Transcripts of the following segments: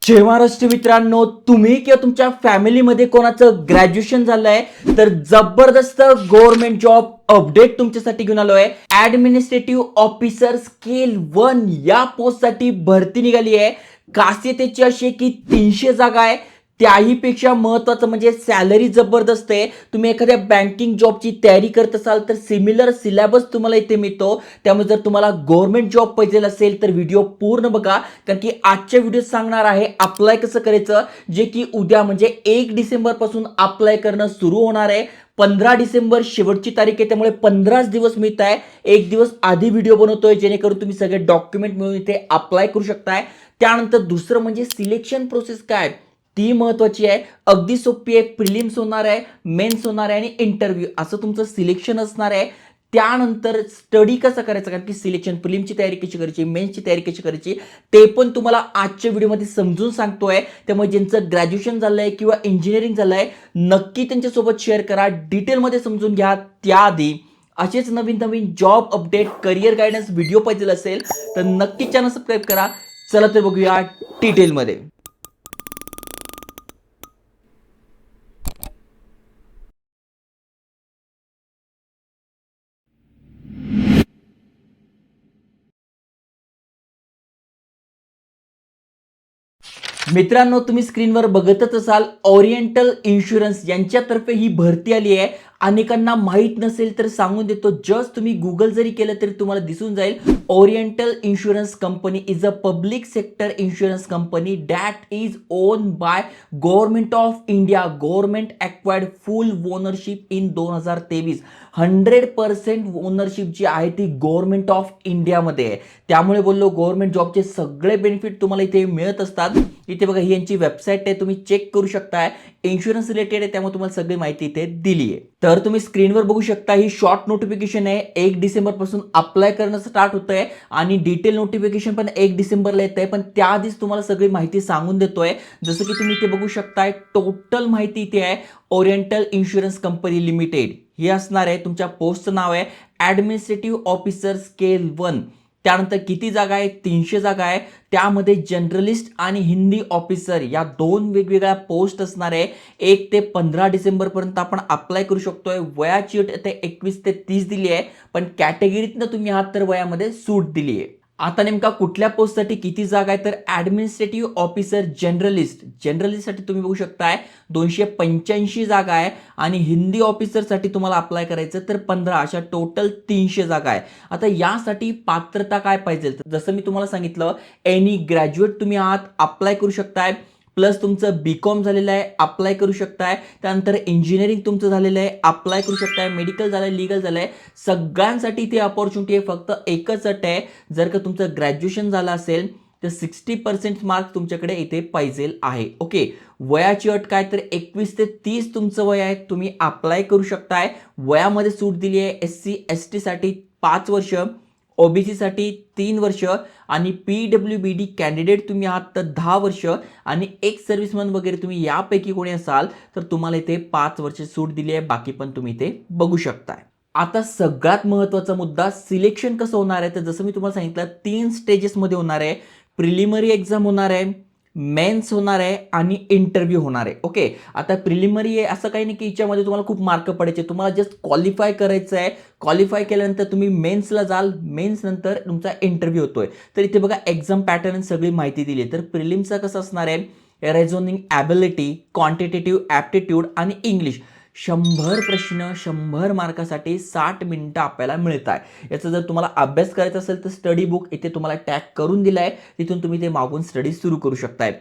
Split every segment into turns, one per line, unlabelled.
जय महाराष्ट्र मित्रांनो, तुम्ही किंवा तुमच्या फॅमिलीमध्ये कोणाचं ग्रॅज्युएशन झालंय तर जबरदस्त गव्हर्नमेंट जॉब अपडेट तुमच्यासाठी घेऊन आलोय. ऍडमिनिस्ट्रेटिव्ह ऑफिसर स्केल 1 या पोस्ट साठी भरती निघाली आहे. खासियत याची अशी आहे की 300 जागा आहे. त्याही पेक्षा महत्त्वाचं म्हणजे सॅलरी जबरदस्त आहे. तुम्ही एखाद्या बँकिंग जॉबची तयारी करत असाल तर सिमिलर सिलेबस तुम्हाला इथे मिळतो. त्यामुळे जर तुम्हाला गव्हर्नमेंट जॉब पाहिजे असेल तर व्हिडिओ पूर्ण बघा, कारण की आजच्या व्हिडिओत सांगणार आहे अप्लाय कसं करायचं, जे की उद्या म्हणजे 1 डिसेंबर पासून अप्लाय करणं सुरू होणार आहे. 15 डिसेंबर शेवटची तारीख आहे, त्यामुळे 15 दिवस मिळत आहे. एक दिवस आधी व्हिडिओ बनवतोय जेणेकरून तुम्ही सगळे डॉक्युमेंट मिळून इथे अप्लाय करू शकताय. त्यानंतर दुसरं म्हणजे सिलेक्शन प्रोसेस काय ती महत्वाची आहे. अगदी सोपी आहे. प्रिलिम्स होणार आहे, मेन्स होणार आहे आणि इंटरव्ह्यू असं तुमचं सिलेक्शन असणार आहे. त्यानंतर स्टडी कसं करायचं, कारण की सिलेक्शन प्रिलिमची तयारी कशी करायची, मेन्सची तयारी कशी करायची ते पण तुम्हाला आजच्या व्हिडिओमध्ये समजून सांगतोय. त्यामुळे ज्यांचं ग्रॅज्युएशन झालंय किंवा इंजिनिअरिंग झालंय नक्की त्यांच्यासोबत शेअर करा, डिटेलमध्ये समजून घ्या. त्याआधी असेच नवीन नवीन job update, career guidance video पाहिजे असेल तर नक्की चॅनल सबस्क्राईब करा. चला तर बघूया डिटेलमध्ये. मित्रांनो, तुम्ही स्क्रीनवर बघतच असाल ओरिएंटल इन्शुरन्स यांच्यातर्फे ही भरती आली आहे. अनेकांना माहित नसेल तर सांगून देतो, जस्ट तुम्ही गुगल जरी केलं तरी तुम्हाला दिसून जाईल. Oriental insurance company is a public sector insurance company that is own by government of India. Government acquired full ownership in 2023. 100% ownership जी आहे ती गव्हर्नमेंट ऑफ इंडियामध्ये आहे. त्यामुळे बोललो गव्हर्नमेंट जॉबचे सगळे बेनिफिट तुम्हाला इथे मिळत असतात. इथे बघा, ही यांची वेबसाईट आहे, तुम्ही चेक करू शकताय. इन्शुरन्स रिलेटेड आहे त्यामुळे तुम्हाला सगळी माहिती इथे दिली आहे. तर तुम्ही स्क्रीनवर बघू शकता, ही शॉर्ट नोटिफिकेशन आहे. 1 डिसेंबर पासून अप्लाय करणं स्टार्ट होत आहे आणि डिटेल नोटिफिकेशन पण 1 डिसेंबरला येत आहे. पण त्याआधीच तुम्हाला सगळी माहिती सांगून देतोय. जसं की तुम्ही इथे बघू शकताय, टोटल माहिती इथे आहे. ओरिएंटल इन्शुरन्स कंपनी लिमिटेड हे असणार आहे. तुमच्या पोस्टचं नाव आहे ऍडमिनिस्ट्रेटिव्ह ऑफिसर स्केल 1. त्यानंतर किती जागा आहे, 300 जागा आहे. त्यामध्ये जनरलिस्ट आणि हिंदी ऑफिसर या 2 वेगवेगळ्या पोस्ट असणार आहे. 1 ते 15 डिसेंबर पर्यंत आपण अप्लाय करू शकतोय. वयाची अट ते 21 ते 30 दिली आहे, पण कॅटेगरीतनं तुम्ही आहात तर वयामध्ये सूट दिली आहे. आता नेमका कुठल्या पोस्टसाठी किती जागा आहे तर ऍडमिनिस्ट्रेटिव्ह ऑफिसर जनरलिस्टसाठी तुम्ही बघू शकताय 285 जागा आहे आणि हिंदी ऑफिसरसाठी तुम्हाला अप्लाय करायचं तर 15, अशा टोटल 300 जागा आहे. आता यासाठी पात्रता काय पाहिजे, तर जसं मी तुम्हाला सांगितलं, एनी ग्रॅज्युएट तुम्ही आहात अप्लाय करू शकताय. प्लस तुमचं बीकॉम झालेलं आहे अप्लाय करू शकताय. त्यानंतर इंजिनिअरिंग तुमचं झालेलं आहे अप्लाय करू शकताय. मेडिकल झालंय, लीगल झालंय, सगळ्यांसाठी इथे अपॉर्च्युनिटी आहे. फक्त एकच अट आहे, जर का तुमचं ग्रॅज्युएशन झालं असेल तर 60% मार्क तुमच्याकडे इथे पाहिजे आहे. ओके, वयाची अट काय तर 21 ते 30 तुमचं वय आहे, तुम्ही अप्लाय करू शकताय. वयामध्ये सूट दिली आहे. SC ST साठी 5 वर्ष, ओबीसी साठी 3 वर्ष आणि PWBD कॅन्डिडेट तुम्ही आहात तर 10 वर्ष आणि एक सर्व्हिसमन वगैरे तुम्ही यापैकी कोणी असाल तर तुम्हाला इथे 5 वर्ष सूट दिली आहे. बाकी पण तुम्ही इथे बघू शकताय. आता सगळ्यात महत्त्वाचा मुद्दा, सिलेक्शन कसं होणार आहे, तर जसं मी तुम्हाला सांगितलं 3 स्टेजेसमध्ये होणार आहे. प्रिलिमिनरी एक्झाम होणार आहे, मेन्स होणार आहे आणि इंटरव्ह्यू होणार आहे. ओके, आता प्रिलिमिनरी आहे असं काही नाही की याच्यामध्ये तुम्हाला खूप मार्क पडायचे, तुम्हाला जस्ट क्वालिफाय करायचं आहे. क्वालिफाय केल्यानंतर तुम्ही मेन्सला जाल, मेन्स नंतर तुमचा इंटरव्ह्यू होतोय. तर इथे बघा एक्झाम पॅटर्न सगळी माहिती दिली आहे. तर प्रिलिमचा कसं असणार आहे, रेझोनिंग ॲबिलिटी, क्वांटिटेटिव्ह ॲप्टिट्यूड आणि इंग्लिश. 100 प्रश्न 100 मार्कासाठी 60 मिनिटं आपल्याला मिळत आहे. याचा जर तुम्हाला अभ्यास करायचा असेल तर स्टडी बुक इथे तुम्हाला टॅग करून दिला आहे, तिथून तुम्ही ते मागून स्टडी सुरू करू शकताय.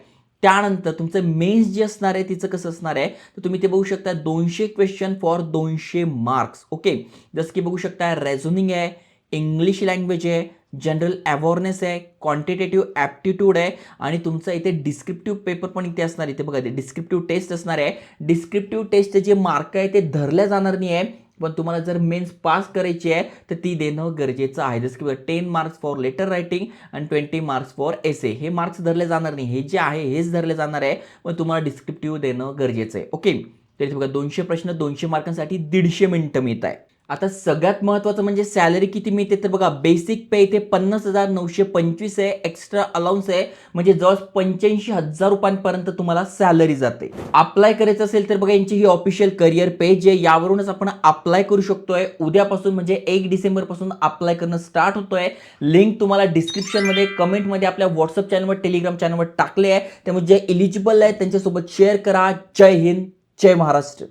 त्यानंतर तुमचं मेन्स जे असणार आहे तिचं कसं असणार आहे, तर तुम्ही ते बघू शकता 200 क्वेश्चन फॉर 200 मार्क्स. ओके, जसं की बघू शकता रेझोनिंग आहे, इंग्लिश लँग्वेज आहे, जनरल अवेअरनेस आहे, क्वांटिटेटिव्ह ॲप्टिट्यूड आहे आणि तुमचं इथे डिस्क्रिप्टिव्ह पेपर पण इथे असणार. इथे बघा, डिस्क्रिप्टिव्ह टेस्ट असणार आहे. डिस्क्रिप्टिव्ह टेस्टचे जे मार्क आहे ते धरल्या जाणार नाही आहे, पण तुम्हाला जर मेन्स पास करायची आहे तर ती देणं गरजेचं आहे. जसं की 10 मार्क्स फॉर लेटर रायटिंग आणि 20 मार्क्स फॉर एसे. हे मार्क्स धरले जाणार नाही, हे जे आहे हेच धरले जाणार आहे, पण तुम्हाला डिस्क्रिप्टिव्ह देणं गरजेचं आहे. ओके, तर बघा 200 प्रश्न 200 मार्कांसाठी 150 मिनिटं मिळत आहे. आता सगळ्यात महत्त्वाचं म्हणजे सॅलरी किती मिळते तर बघा, बेसिक पे इथे 50,925 आहे. एक्स्ट्रा अलाउन्स आहे म्हणजे जवळपास 85,000 रुपयांपर्यंत तुम्हाला सॅलरी जाते. अप्लाय करायचं असेल तर बघा, यांची ही ऑफिशियल करिअर पेज आहे. यावरूनच आपण अप्लाय करू शकतोय. उद्यापासून म्हणजे 1 डिसेंबर पासून अप्लाय करणं स्टार्ट होतोय. लिंक तुम्हाला डिस्क्रिप्शनमध्ये, कमेंटमध्ये, आपल्या व्हॉट्सअप चॅनलवर, टेलिग्राम चॅनलवर टाकले आहे. त्यामुळे जे एलिजिबल आहे त्यांच्यासोबत शेअर करा. जय हिंद, जय महाराष्ट्र.